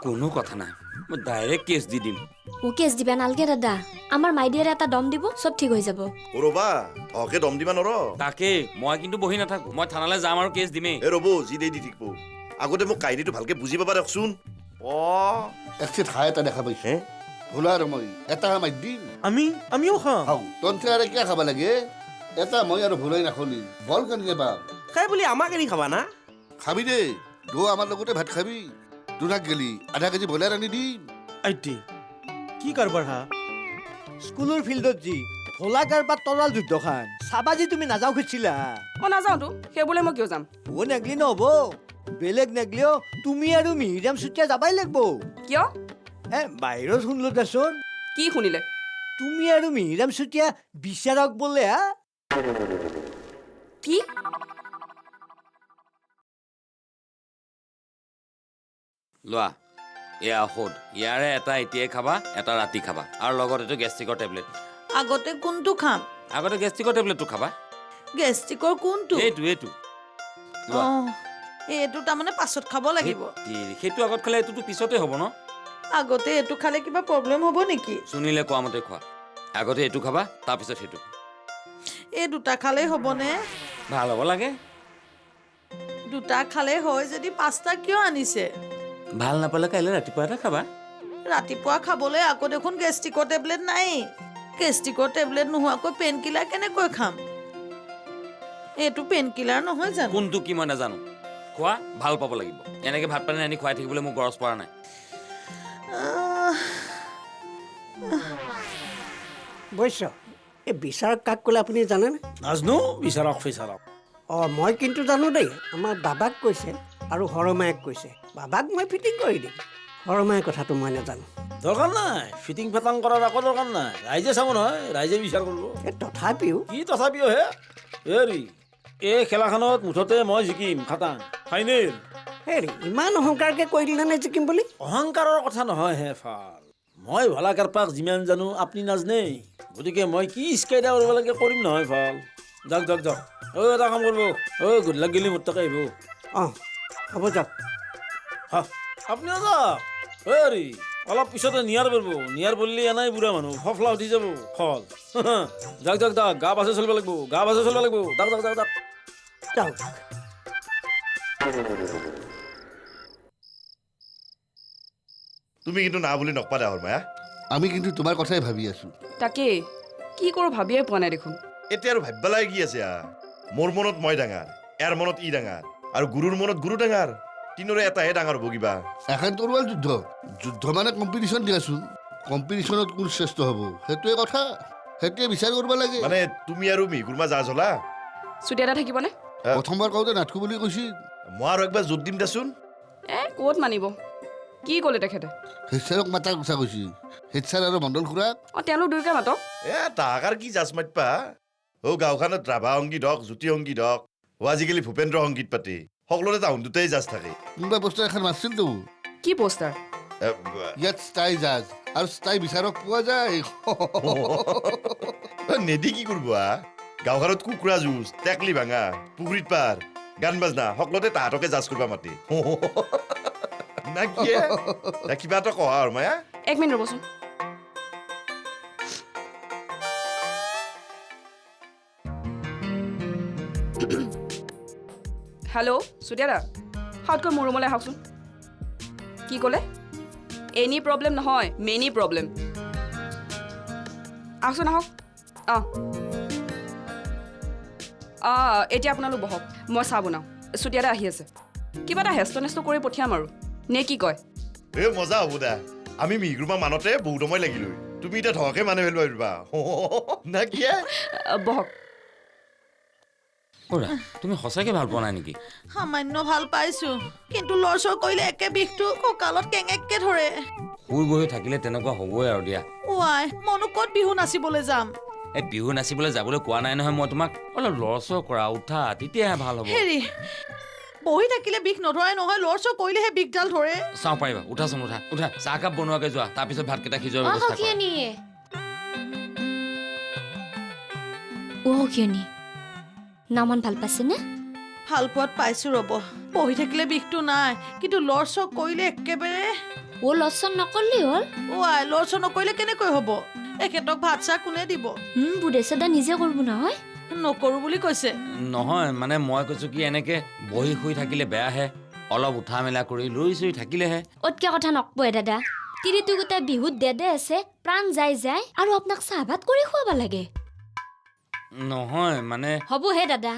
কোনো কথা নাই মই ডাইৰেক্ট কেছ দি দিম ও কেছ দিবা নালগে দাদা আমাৰ মাইডিয়াৰে এটা দম দিব চব ঠিক হৈ যাব ৰবা অকে দম দিবা নৰ তাকে মই কিন্তু বহি নাথাকো মই থানালৈ যাম আৰু কেছ দিমেই এ ৰ'ব যি দেই দি থাকিব আগতে মোক কাহিনীটো ভালকে বুজি পাবা দিয়কচোন একচিট হাই এটা দেখা পাইছে ভোলা আৰু মই এটা মাই দিম আমিও খাওঁ খাওঁ তন্তে আৰু কিয় খাব লাগে এটা মই আৰু ভোলাই নাখলি বল কেনেকে পাম খাই বুলি আমাক এৰি খাবা না খাবি দেই দৌ আমাৰ লগতে ভাত খাবি তোনাক গেলি আধা কেজি ব্ৰইলাৰ আনি দিম আইটি কি কাৰবাৰ হা স্কুলৰ ফিল্ডত যি ভোলা কাৰবাৰ তৰাল যুদ্ধ খান চাবা যি তুমি নাযাওঁ খুজিছিলা মই নাযাওঁতো সেইবোলে মই কিয় যাম ও নেগলি নহ'ব বেলেগ নেগলিও তুমি আৰু মিহিৰাম চুতীয়া যাবাই লাগব কিয় বাহিৰত শুনলো দেচোন কি শুনিলে তুমি আৰু মিহিৰাম চুতীয়া বিচাৰক বোলে হা কি লোৱা এয়া ঔষধ ইয়াৰে এটা এতিয়াই খাবা এটা ৰাতি খাবা আৰু লগত এইটো গেষ্ট্ৰিকৰ টেবলেট আগতে কোনটো খাম আগতে গেষ্ট্ৰিকৰ টেবলেটটো খাবা গেষ্ট্ৰিকৰ কোনটো এইটো লোৱা। এইটো তাৰমানে পাছত খাব লাগিব সেইটো আগত খালে এইটোতো পিছতে হ'ব ন আগতে এইটো খালে কিবা প্ৰব্লেম হ'ব নেকি শুনিলে কোৱা মতে খোৱা আগতে এইটো খাবা তাৰপিছত সেইটো এই দুটা খালেই হ'বনে ভাল হ'ব লাগে দুটা খালে হয় যদি পাঁচটা কিয় আনিছে ভাল নাপালে কাইলৈ ৰাতিপুৱা এটা খাবা ৰাতিপুৱা খাবলৈ আকৌ দেখোন গেষ্ট্ৰিকৰ টেবলেট নাই গেষ্ট্ৰিকৰ টেবলেট নোহোৱাকৈ পেইন কিলাৰ কেনেকৈ খাম এইটো পেইন কিলাৰ নহয় জানো কোনটো কি মই নাজানো খোৱা ভাল পাব লাগিব এনেকে ভাত পানী আনি খুৱাই থাকিবলৈ মোৰ গৰজ পৰা নাই বুজিছ এই বিচাৰক কাক ক'লে আপুনি জানেনে নাজনো বিচাৰক ফিচাৰক অঁ মই কিন্তু জানো দেই আমাৰ বাবাক কৈছে আৰু হৰমায়েক কৈছে বাবাক মই ফিটিং কৰি দিম হৰমায়ে কথাটো মই নাজানো দৰকাৰ নাই ফিটিং ফাটাং কৰাৰ একো দৰকাৰ নাই ৰাইজে চাব নহয় ৰাইজে বিচাৰ কৰিব এই তথাপিও কি তথাপিও হে হেৰি এই খেলাখনত মুঠতে মই জিকিম খাটাং ফাইনেল হেৰি ইমান অহংকাৰকৈ কৈ দিলেনে জিকিম বুলি অহংকাৰৰ কথা নহয় হে ফাল মই ভলা কাৰপাক যিমান জানো আপুনি নাজনে গতিকে মই কি স্কাইডা কৰিব লাগে কৰিম নহয় ফাল যাওক যাওক যাওক এটা কাম কৰিব গধূলাক গেলি মোৰ তাকে আহিব অঁ হ'ব যাওক আপুনিও যাওক হেৰি অলপ পিছতে নিয়াৰ পাৰিব নিয়াৰ পৰিলে এনাই বুঢ়া মানুহ ফফলা উঠি যাব ফল যাওক যাওক যাওক গা বাছে চলিব লাগিব গা বাছে চলিব লাগিব যাওক যাওক যাওক যাওক যাওক তুমি কিন্তু না বুলি নকপালে হৰমায়া আমি কিন্তু তোমাৰ কথাই ভাবি আছো তাকেই কি কৰোঁ ভাবিয়ে পোৱা নাই দেখোন এতিয়া আৰু ভাবিব লাগে কি আছে মোৰ মনত মই ডাঙৰ ইয়াৰ মনত ই ডাঙৰ আৰু গুৰুৰ মনত গুৰু ডাঙৰ তিনিৰে এটাহে ডাঙৰ হ'ব কিবা এখন তৰোৱাল যুদ্ধ যুদ্ধ মানে কম্পিটিশ্যন দিয়াচোন কম্পিটিশ্যনত কোন শ্ৰেষ্ঠ হ'ব সেইটোৱে কথা সেইটোৱে বিচাৰ কৰিব লাগে মানে তুমি আৰু মিহিকুৰমা যা চলা চুটি এটা থাকিবনে প্ৰথমবাৰ কওঁতে নাথকো বুলি কৈছিল মই আৰু একবাৰ যোগ দিম দেচোন ক'ত মানিব কি ক'লে তেখেতে হেড ছাৰক মাতাৰ কথা কৈছিল হেড ছাৰ আৰু মণ্ডল খুৰাক তেওঁলোক দুয়োকে মাতক তাহাৰ কি জাজ মাতপা গাঁওখনত ৰাভা সংগীত হওক জ্যোতি সংগীত হওক আজিকালি ভূপেন্দ্ৰ সংগীত পাতি সকলোৰে তাহোন দুটাই জাজ থাকে কোনোবা পোষ্টাৰ এখন মাৰছিলতো কি পোষ্টাৰ ইয়াত ষ্টাই জাজ আৰু ষ্টাই বিচাৰক পোৱা যায় নেদি কি কৰিব গাঁওখনত কুকুৰা যুঁজ টেকলি ভাঙা পুখুৰীত পাৰ গান বাজনা সকলোতে তাহাঁতকে জাজ কৰিব মাতি না কি কিবা এটা কহা আৰু মায়া 1 মিনিট ৰ'বচোন হেল্ল' চুটিয়া দা হাতকৈ মোৰ ৰুমলৈ আহকচোন কি ক'লে এনি প্ৰব্লেম নহয় মেনি প্ৰব্লেম আহকচোন আহক এতিয়া আপোনালোক বহক মই চাহ বনাওঁ চুটিয়া দা আহি আছে কিবা এটা হেষ্ট নেষ্ট কৰি পঠিয়াম আৰু নে কি কয় মজা হ'ব দা আমি মিহিকুৰমা মানতে বহুত সময় লাগিলো তুমি এতিয়া ধকে মানে পেলোৱা পাৰিবা না কি বহক তুমি সঁচাকৈ ভাল পোৱা নাই নেকি সামান্য ভাল পাইছো কিন্তু লৰচৰ কৰিলে একে বিষটো কঁকালত কেঙেককে ধৰে শুই বহি থাকিলে তেনেকুৱা হ'বই আৰু দিয়া ওৱাই মনো ক'ত বিহু নাচিবলৈ যাম এই বিহু নাচিবলৈ যাবলৈ কোৱা নাই নহয় মই তোমাক অলপ লৰচৰ কৰা উঠা তেতিয়াহে ভাল হ'ব হেৰি বহি থাকিলে বিষ নধৰাই নহয় লৰচৰ কৰিলেহে বিষডাল ধৰে চাওঁ পাৰিবা উঠাচোন উঠা উঠা চাহকাপ বনোৱাকৈ যোৱা তাৰপিছত ভাতকেইটা সিজোৱাৰ ব্যৱস্থা কৰা কিয়নি নামন ভাল পাইছেনে ভাল পোৱাত পাইছো ৰ'ব বহি থাকিলে বিষটো নাই কিন্তু লৰচৰ কৰিলে একেবাৰে লচন নকৰলেই হ'ল আই লৰচৰ নকৰিলে কেনেকৈ হ'ব এখেতক ভাত চাহ কোনে দিব বুঢ়ে দা নিজে কৰিব নহয় নকৰো বুলি কৈছে নহয় মানে মই কৈছো কি এনেকে বহি শুই থাকিলে বেয়াহে অলপ উঠা মেলা কৰি লৰি চৰি থাকিলেহে অতকে কথা নকবয়ে দাদা তিৰিটো গোটাই বিহুত দেদে আছে প্ৰাণ যায় আৰু আপোনাক চাহ ভাত কৰি খুৱাব লাগে নহয় মানে হ'ব হে দাদা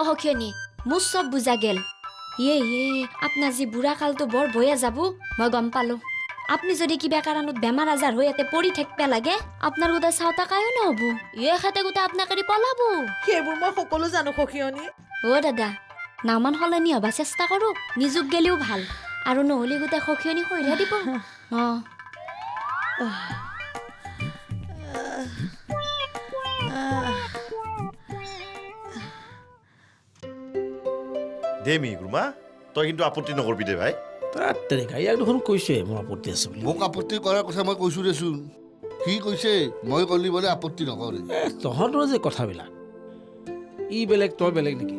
সখিয়নী মোৰ চব বুজা গেল আপোনাৰ যি বুঢ়া কালটো বৰ বয়া যাব মই গম পালো আপুনি যদি কিবা কাৰণত বেমাৰ আজাৰ হৈ ইয়াতে পৰি থাকিব লাগে আপোনাৰ গোটেই চাওতা কায়ো নহ'ব খাতে গোটেই আপোনাক এৰি পলাব সেইবোৰ মই সকলো জানো সখিয়নী দাদা নামান সলনি হবা চেষ্টা কৰক নিজক গেলিও ভাল আৰু নহ'লে গোটেই সখিয়নী সৰিয়া দিব দে মি গুৰুমা তই কিন্তু আপত্তি নকৰবি দে ভাই তাত তেনেকা ইয়াক দেখোন কৈছে মোৰ আপত্তি আছে বুলি মোক আপত্তি কৰাৰ কথা মই কৈছোঁ দেচোন সি কৈছে মই ক'লি বোলে আপত্তি নকৰে তহঁতৰ যে কথাবিলাক ই বেলেগ তই বেলেগ নেকি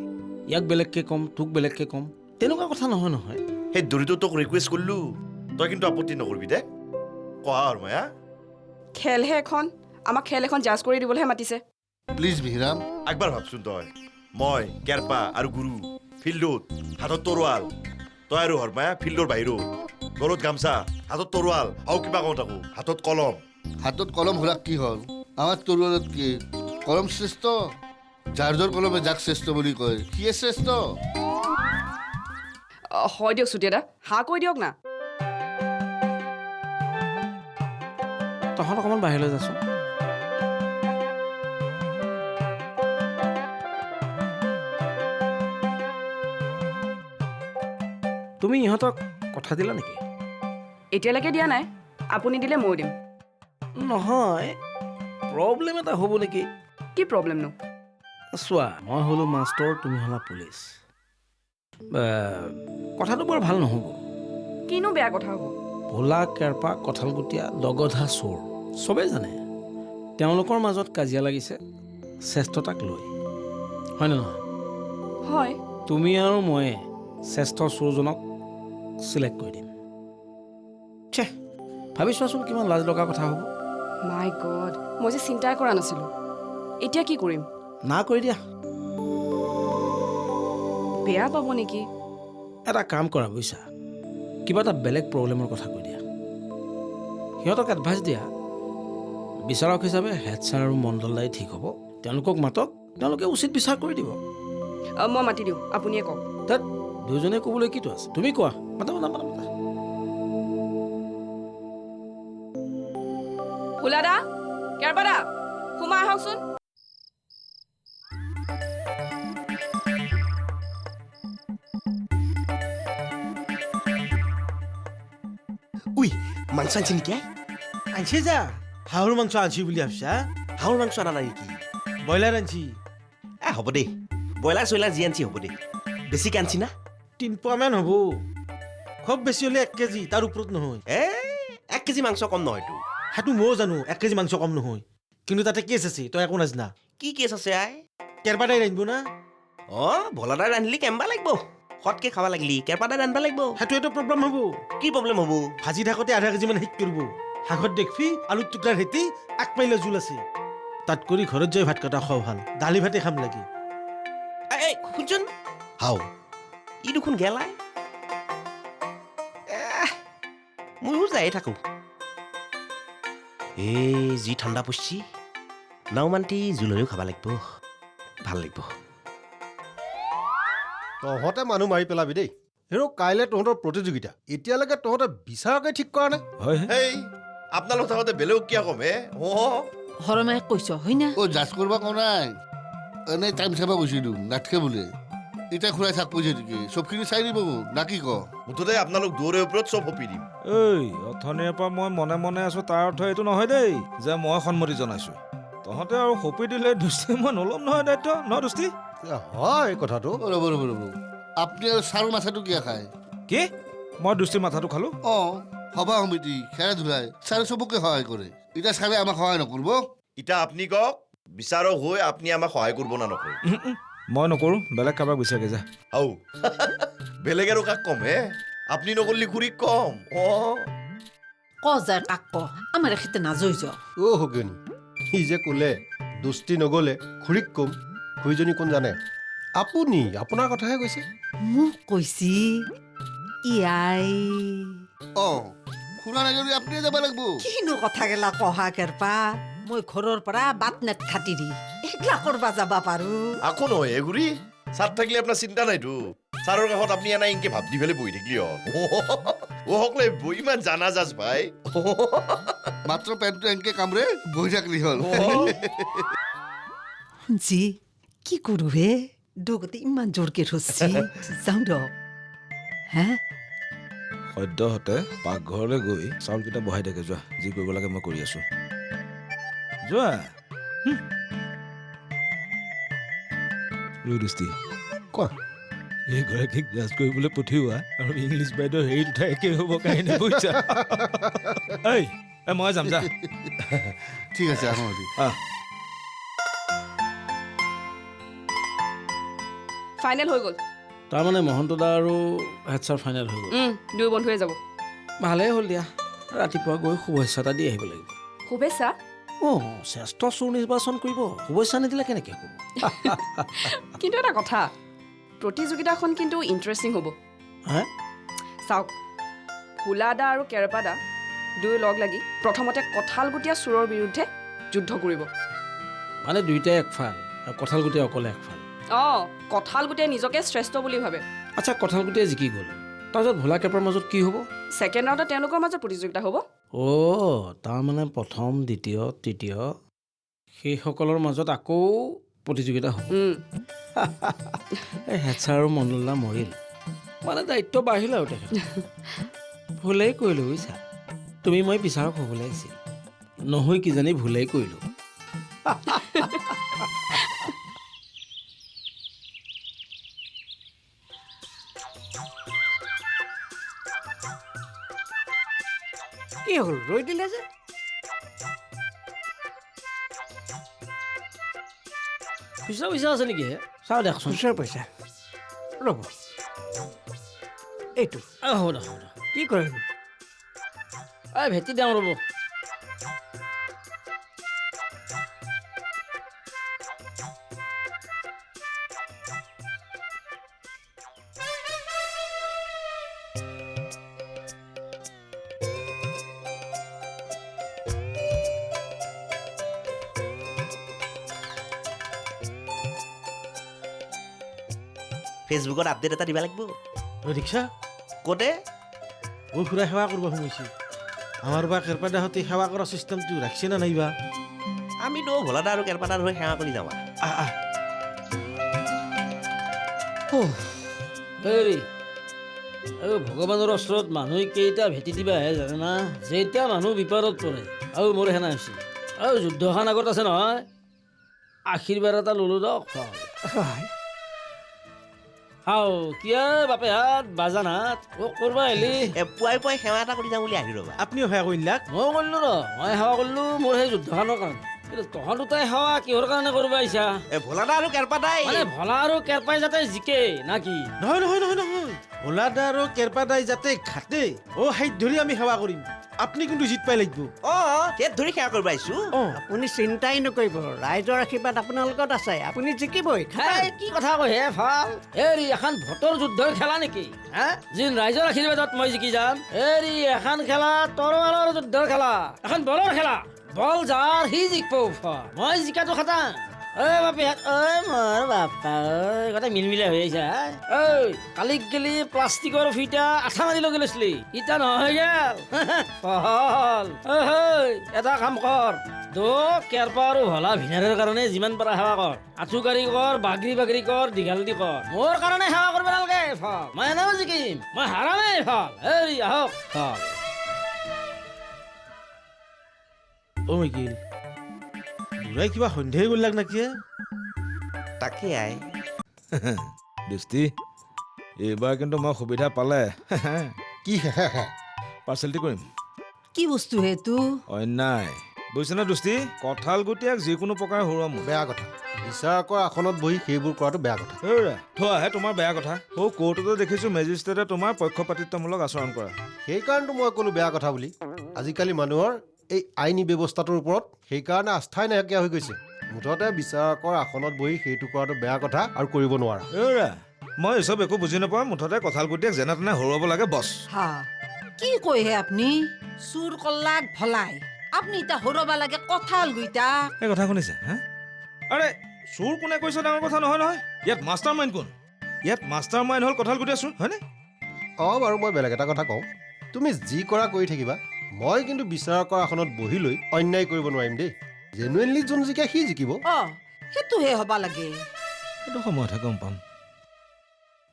ইয়াক বেলেগকৈ ক'ম তোক বেলেগকৈ ক'ম তেনেকুৱা কথা নহয় সেই দৰিটো তোক ৰিকুৱেষ্ট কৰিলো তই কিন্তু আপত্তি নকৰবি দে কোৱা আৰু মায়া খেলহে এখন আমাক খেল এখন জাজ কৰি দিবলৈহে মাতিছে প্লিজ মিহিৰাম একবাৰ ভাবচোন তই মই কেৰপা আৰু গুৰু ফিল্ডত হাতত তৰোৱাল তই আৰু হৰমায়া ফিল্ডৰ বাহিৰত গলত গামচা হাতত তৰোৱাল আৰু কিবা কওঁ তাকো হাতত কলম হাতত কলম হলাক কি হ'ল আমাৰ তৰুৱালত কি কলম শ্ৰেষ্ঠ যাৰ কলমে যাক শ্ৰেষ্ঠ বুলি কয় সিয়ে শ্ৰেষ্ঠ হয় দিয়ক চুতীয়া দা হা কৈ দিয়ক না তহঁত অকণমান বাহিৰলৈ যাচোন তুমি ইহঁতক কথা দিলা নেকি এতিয়ালৈকে দিয়া নাই আপুনি দিলে মই দিম নহয় প্ৰব্লেম এটা হ'ব নেকি কি প্ৰব্লেমনো চোৱা মই হ'লো মাষ্টৰ তুমি হ'লা পুলিচ কথাটো বৰ ভাল নহ'ব কিনো বেয়া কথা হ'ব ভোলা কেৰপা কঁঠালগুটীয়া দগধা চোৰ চবেই জানে তেওঁলোকৰ মাজত কাজিয়া লাগিছে শ্ৰেষ্ঠতাক লৈ হয়নে নহয় হয় তুমি আৰু ময়ে শ্ৰেষ্ঠ চোৰজনক চিলেক্ট কৰি দিম ভাবি চোৱাচোন কিমান লাজ লগা কথা হ'ব মাই গড মই যে চিন্তাই কৰা নাছিলোঁ এতিয়া কি কৰিম না কৰি দিয়া বেয়া পাব নেকি এটা কাম কৰা বুজিছা কিবা এটা বেলেগ প্ৰব্লেমৰ কথা কৈ দিয়া সিহঁতক এডভাইচ দিয়া বিচাৰক হিচাপে হেড ছাৰ আৰু মণ্ডল দাই ঠিক হ'ব তেওঁলোকক মাতক তেওঁলোকে উচিত বিচাৰ কৰি দিব মই মাতি দিওঁ আপুনিয়ে কওক তাত দুয়োজনে ক'বলৈ কিটো আছে তুমি কোৱা মাতা ভোলা দা কেৰপা দা সোমাই আহকচোন উই মাংস আনছি নেকি আনছি যা হাঁহৰ মাংস আনছি বুলি ভাবছা হাঁহৰ মাংস আনা নাই নেকি ব্ৰইলাৰ আনছি হ'ব দে ব্ৰইলাৰ চইলাৰ যি আনছি হ'ব দে বেছিকৈ আনছি না 3 পোৱামান হ'ব খুব বেছি হ'লে 1 কেজি তাৰ ওপৰত নহয় 1 কেজি মাংস কম নহয়তো সেইটো ময়ো জানো 1 কেজি মাংস কম নহয় কিন্তু তাতে কেছ আছে তই একো নাজানা কি কেছ আছে আই কেৰপাদাই ৰান্ধিব না ভলাদাই ৰান্ধিলি কেম্বা লাগিব হতকে খাব লাগিলি কেৰপাদাই ৰান্ধিব লাগিব সেইটো এটা প্ৰব্লেম হ'ব কি প্ৰব্লেম হ'ব ভাজি থাকোঁতে আধা কেজিমান শেষ কৰিব শাকত দেখবি আলুৰ টুকুৰাৰ হেতি আগপাইলে জোল আছে তাত কৰি ঘৰত যাই ভাত কটা খোৱা ভাল দালি ভাতে খাম লাগে শুনচোন হাও ই দেখোন গেলাই ময়ো যাই থাকোঁ যি ঠাণ্ডা পৰছি নাওমান্তি জোলৰিও খাব লাগিব ভাল লাগিব তহঁতে মানুহ মাৰি পেলাবি দেই হেৰ' কাইলৈ তহঁতৰ প্ৰতিযোগিতা এতিয়ালৈকে তহঁতে বিচাৰকে ঠিক কৰা নাই হেই আপোনালোক থাকোঁতে বেলেগ কিয় কম হে হৰমায়ে কৈছ হয় না জাজ কৰিব কোৱা নাই এনেই টাইম চাব গৈছিলোঁ নাটকে বোলে এতিয়া ঘূৰাই থাক পইচা নেকি চবখিনি চাই দিব না কি ক মুঠতে আপোনালোক দুৱৰে ওপৰত চব সপি দিম অথনিৰ পৰা মই মনে মনে আছো তাৰ অৰ্থ এইটো নহয় দেই যে মই সন্মতি জনাইছো তহঁতে আৰু সপি দিলে দুষ্টি মই নল'ম নহয় দায়িত্ব ন দুষ্টি হয় কথাটো ৰ'ব আপুনি আৰু চাৰু মাথাটো কিয় খায় কি মই দুষ্টিৰ মাথাটো খালো সভা সমিতি খেৰা ধূলাই ছাৰে চবকে সহায় কৰে এতিয়া ছাৰে আমাক সহায় নকৰিব এতিয়া আপুনি কওক বিচাৰক হৈ আপুনি আমাক সহায় কৰিব না নকৰে মই নকৰো বেলেগ কাৰোবাক বিচাৰকে যা বেলেগ আৰু কাক কম হে আপুনি নকৰিলে খুৰীক কম ক যায় কাক ক আমাৰ এখিতে নাজৈ য অ' হগিনী সি যে ক'লে দোস্তি নগ'লে খুৰীক ক'ম খুৰীজনী কোন জানে আপুনি আপোনাৰ কথাহে কৈছে মোক কৈছি ইয়াই অঁ খুৰা নাই যদি আপুনিয়ে যাব লাগিব কিনো কথা গেলা কহা কেৰপা মই ঘৰৰ পৰা বাট নেট খাটি দি এইগিলা কৰবা যাবা পাৰো আকৌ নহয় এগুৰি ছাৰ থাকিলে আপোনাৰ চিন্তা নাইতো ছাৰৰ কাষত আপুনি এনে ইনকে ভাব দি পেলাই বহি থাকিলি অ সকলে ইমান জানা যাচ ভাই মাত্ৰ পেণ্টটো এনেকে কামৰে বহি থাকিলি হ'ল জি কি কৰো হে দগতে ইমান জোৰকে ধৰছি যাওঁ দ হে সদ্যহতে পাকঘৰলৈ গৈ চাউলকেইটা বহাই থাকে যোৱা যি কৰিব লাগে মই কৰি আছো যোৱা দৃষ্টি কোৱা এইগৰাকীক জাজ কৰিবলৈ পঠিওৱা আৰু ইংলিছ বাইদেউ হেৰিত উঠাই একেই হ'ব কাহিনী বুজিছা এই মই যাম যা ঠিক আছে আহোঁ আজি ফাইনেল হৈ গ'ল তাৰমানে মহন্ত দা আৰু হেড ছাৰ ফাইনেল হৈ গ'ল দুই বন্ধুৱে যাব ভালেই হ'ল দিয়া ৰাতিপুৱা গৈ শুভেচ্ছা এটা দি আহিব লাগিব শুভেচ্ছা অঁ শ্ৰেষ্ঠ চোৰ নিৰ্বাচন কৰিব শুভেচ্ছা নিদিলে কেনেকৈ হ'ব কিন্তু এটা কথা প্ৰতিযোগিতাখন কিন্তু ইণ্টাৰেষ্টিং হ'ব হা চাওক ভোলাদা আৰু কেৰপাদা দুয়ো লগ লাগি প্ৰথমতে কঁঠালগুটীয়া চোৰৰ বিৰুদ্ধে যুদ্ধ কৰিব মানে দুইটাই একফাল আৰু কঁঠালগুটিয়ে অকলে একফাল অঁ কঁঠালগুটিয়ে নিজকে শ্ৰেষ্ঠ বুলি ভাবে আচ্ছা কঁঠালগুটিয়ে জিকি গ'ল তাৰপিছত ভোলা কেৰপাৰ মাজত কি হ'ব ছেকেণ্ড ৰাউণ্ডত তেওঁলোকৰ মাজত প্ৰতিযোগিতা হ'ব অ' তাৰমানে প্ৰথম দ্বিতীয় তৃতীয় সেইসকলৰ মাজত আকৌ প্ৰতিযোগিতা হ'ব এই হেড ছাৰ আৰু মণ্ডলদা মৰিল মানে দায়িত্ব বাঢ়িল আৰু তেখেত ভুলেই কৰিলোঁ বুজিছা তুমি মই বিচাৰক হ'ব লাগিছিল নহয় কিজানি ভুলেই কৰিলোঁ কি হ'ল ৰৈ দিলে যে খুচৰা পইচা আছে নেকি চাওঁ দেখোন খুচুৰা পইচা ৰ'ব এইটো হ'ব দে কি কৰিম এই ভেটি দিওঁ ৰ'ব ফেচবুকত আপডেট এটা দিব লাগিব ৰিক্সা ক'তে মই খুৰা সেৱা কৰিব সোমাইছোঁ আমাৰ বা কেৰপাদাহঁতে সেৱা কৰা চিষ্টেমটো ৰাখছে না নাইবা আমিতো ভোলাদা আৰু কেৰপাদাৰ হৈ সেৱা কৰি যাওঁ হেৰি আৰু ভগৱানৰ ওচৰত মানুহ কেইটা ভেটি দিবা আহে জানে না যেতিয়া মানুহ বিপদত পৰে আৰু মোৰ সেনা হৈছে আৰু যুদ্ধখন আগত আছে নহয় আশীৰ্বাদ এটা ল'লো দক হাও কিয় বাপে হাত বাজান হাত অ' কৰবা আহিলি পুৱাই পুৱাই সেৱা এটা কৰি যাওঁ বুলি আহি ৰ'বা আপুনিও সেৱা কৰিলাক মই কৰিলোঁ ৰ মই সেৱা কৰিলোঁ মোৰ সেই যুদ্ধখনৰ কাৰণে কিন্তু তহঁত দুটাই সেৱা কিহৰ কাৰণে কৰিব আহিছা ভোলাদা আৰু কেৰপাদাই মানে ভলা আৰু কেৰপাই যাতে জিকে না কি নহয় নহয় নহয় নহয় ভোলাদা আৰু কেৰপাদাই যাতে ঘাটে অ' হাইত ধৰি আমি সেৱা কৰিম আপুনি কিন্তু জিত পাই লাগিব অঁ হেত ধৰি সেৱা কৰিব আহিছোঁ আপুনি চিন্তাই নকৰিব ৰাইজৰ আশীৰ্বাদ আপোনাৰ লগত আছে আপুনি জিকিবই কি কথা কয় হে ভাল হেৰি এখন ভোটৰ যুদ্ধৰ খেলা নেকি হা যি ৰাইজৰ আশীৰ্বাদত মই জিকি যাম হেৰি এখন খেলা তৰোৱালৰ যুদ্ধৰ খেলা এখন বলৰ খেলা বল যাৰ সি জিকিব মই জিকাটো খাটাং ঐ বাপি ঐ মোৰ বাপা গোটেই মিলমিলা হৈ আহিছা ঐ কালিক গেলি প্লাষ্টিকৰ ফিটা আঠা মাৰি লগে লৈছিলি ইটা নহয় গেল পহল এটা কাম কৰ কেৰপা আৰু ভলা ভিনাৰৰ কাৰণে যিমান পাৰা সেৱা কৰ আঁঠু কাঢ়ি কৰ বাগৰি বাগৰি কৰ দীঘাল দি কৰ মোৰ কাৰণে সেৱা কৰিব নালাগে ফল মই এনেও জিকিম মই হাৰামেই ফল হেৰি আহক ফল অ' মিকিল বুঢ়াই কিবা সন্ধিয়াই গ'লাক নেকি তাকে আই দৃষ্টি এইবাৰ কিন্তু মই সুবিধা পালে কি পাৰ্চেলিটি কৰিম কি বস্তু সেইটো অন্যায় বুজিছেনে দোস্তি কঁঠাল গুটিয়াক যিকোনো প্ৰকাৰে হৰুৱা মোৰ বেয়া কথা বিচাৰকৰ আসনত বহি সেইবোৰ কৰাটো বেয়া কথা থোৱাহে তোমাৰ বেয়া কথা কোৰ্টতে দেখিছো মেজিষ্ট্ৰেটে তোমাৰ পক্ষপাতিত্বমূলক আচৰণ কৰা সেইকাৰণেতো মই ক'লো বেয়া কথা বুলি আজিকালি মানুহৰ এই আইনী ব্যৱস্থাটোৰ ওপৰত সেইকাৰণে আস্থাই নাইকিয়া হৈ গৈছে মুঠতে বিচাৰকৰ আসনত বহি সেইটো কৰাটো বেয়া কথা আৰু কৰিব নোৱাৰা মই এইচব একো বুজি নাপাওঁ মুঠতে কঁঠাল গুটিয়াক যেনে তেনে হৰুৱাব লাগে বছ হা কি কয়হে আপুনি চুৰ কল্লাক ভলাই আপুনি এতিয়া হৰুৱাব লাগে কঁঠাল গুইটা এই কথা শুনিছে হা আৰে চোৰ কোনে কৈছে ডাঙৰ কথা নহয় নহয় ইয়াত মাষ্টাৰ মাইণ্ড কোন ইয়াত মাষ্টাৰ মাইণ্ড হ'ল কঁঠাল গুটিয়া চোৰ হয়নে অঁ বাৰু মই বেলেগ এটা কথা কওঁ তুমি যি কৰা কৰি থাকিবা মই কিন্তু বিচাৰকৰ আসনত বহি লৈ অন্যায় কৰিব নোৱাৰিম দেই জেনুৱেনলি যোন জিকে সি জিকিব অ সেইটোহে হ'ব লাগে সেইটো সময়তহে গম পাম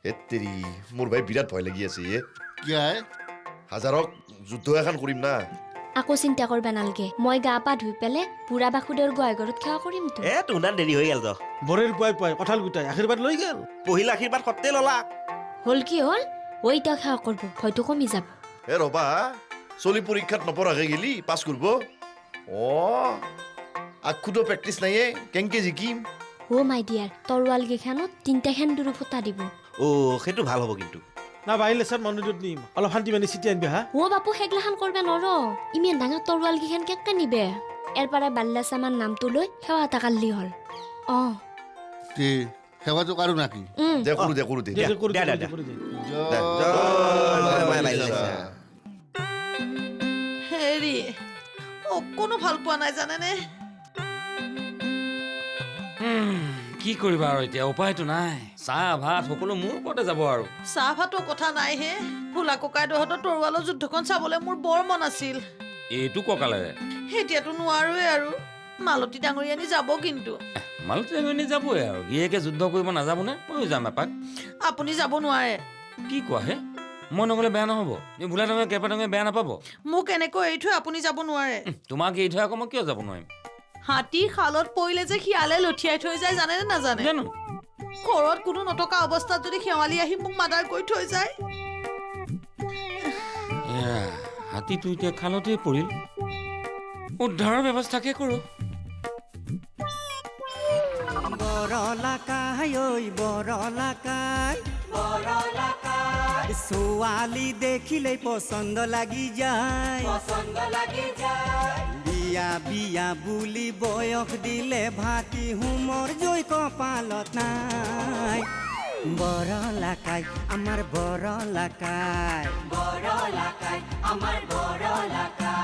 এতেৰি মোৰ ভাই বিৰাট ভয় লাগি আছে কিয় হাজাৰক যুদ্ধ এখন কৰিম না আকৌ চিন্তা কৰবা নালগে মই গা পা ধুই পেলাই বুঢ়া বাসুদেৱৰ গোৱাই ঘৰত সেৱা কৰিম তো তোমাৰ দেৰি হৈ গেল বৰেৰ পুৱাই পুৱাই কঁঠাল গুটাই আশীৰ্বাদ লৈ গেল পহিলা আশীৰ্বাদ সত্তে ললা হ'ল কি হ'ল ঐ তেওঁ সেৱা কৰিব হয়তো কমি যাব ৰবা চলি পৰীক্ষাত নপঢ়াকে গেলি পাছ কৰিব আগখুদো প্ৰেক্টিচ নাইয়ে কেংকে জিকিম মাই ডিয়াৰ তৰোৱাল কেইখনত 3টা সেন্দুৰো ফুটা দিব সেইটো ভাল হ'ব কিন্তু না বাইলে ছাৰ মন্দিৰত নিম অলপ শান্তি মানি চিটি আনবি হা বাপু সেগলাখান কৰবা নৰ ইমান ডাঙৰ তৰোৱাল কেইখন কেনেকে নিবে এৰ পৰাই বাল্লা চামান নামটো লৈ সেৱা এটা কাঢ়লি হ'ল তে সেৱাটো কাৰো নাকি দে কৰো দে হেৰি অকণো ভাল পোৱা নাই জানেনে কি কৰিবা আৰু এতিয়া উপায়তো নাই চাহ ভাত সকলো মোৰ ওপৰতে যাব আৰু চাহ ভাতৰ কথা নাই হে ভোলা ককাইদেউহঁতৰ তৰোৱালৰ যুদ্ধখন চাবলৈ মোৰ বৰ মন আছিল এইটো কঁকালেৰে এতিয়াতো নোৱাৰোৱে আৰু মালতী ডাঙৰীয়ানী যাব কিন্তু মালতী ডাঙৰীয়ানী যাবই আৰু গিয়েকে যুদ্ধ কৰিব নাযাবনে ময়ো যাম এপাক আপুনি যাব নোৱাৰে কি কোৱা হে মই নগ'লে বেয়া নহ'ব এই ভোলা ডাঙৰীয়া কেপা ডাঙৰীয়া বেয়া নাপাব মোক এনেকৈ এৰি থৈ আপুনি যাব নোৱাৰে তোমাক এৰি থৈ আকৌ মই কিয় যাব নোৱাৰিম হাতীৰ খালত পৰিলে যে শিয়ালে লঠিয়াই থৈ যায় জানেনে নাজানে জানো ঘৰত কোনো নথকা অৱস্থাত যদি শেৱালি আহি মোক মাদাৰ কৰি থৈ যায় হাতীটো এতিয়া খালতেই পৰিল উদ্ধাৰৰ ব্যৱস্থাকে কৰোঁ ছোৱালী দেখিলেই পচন্দ লাগি যায় বিয়া বিয়া বুলি বয়স দিলে ভাতি হুমৰ জৈ কপালত নাই বৰলাকাই আমাৰ বৰলাকাই আমাৰ বৰলাকাই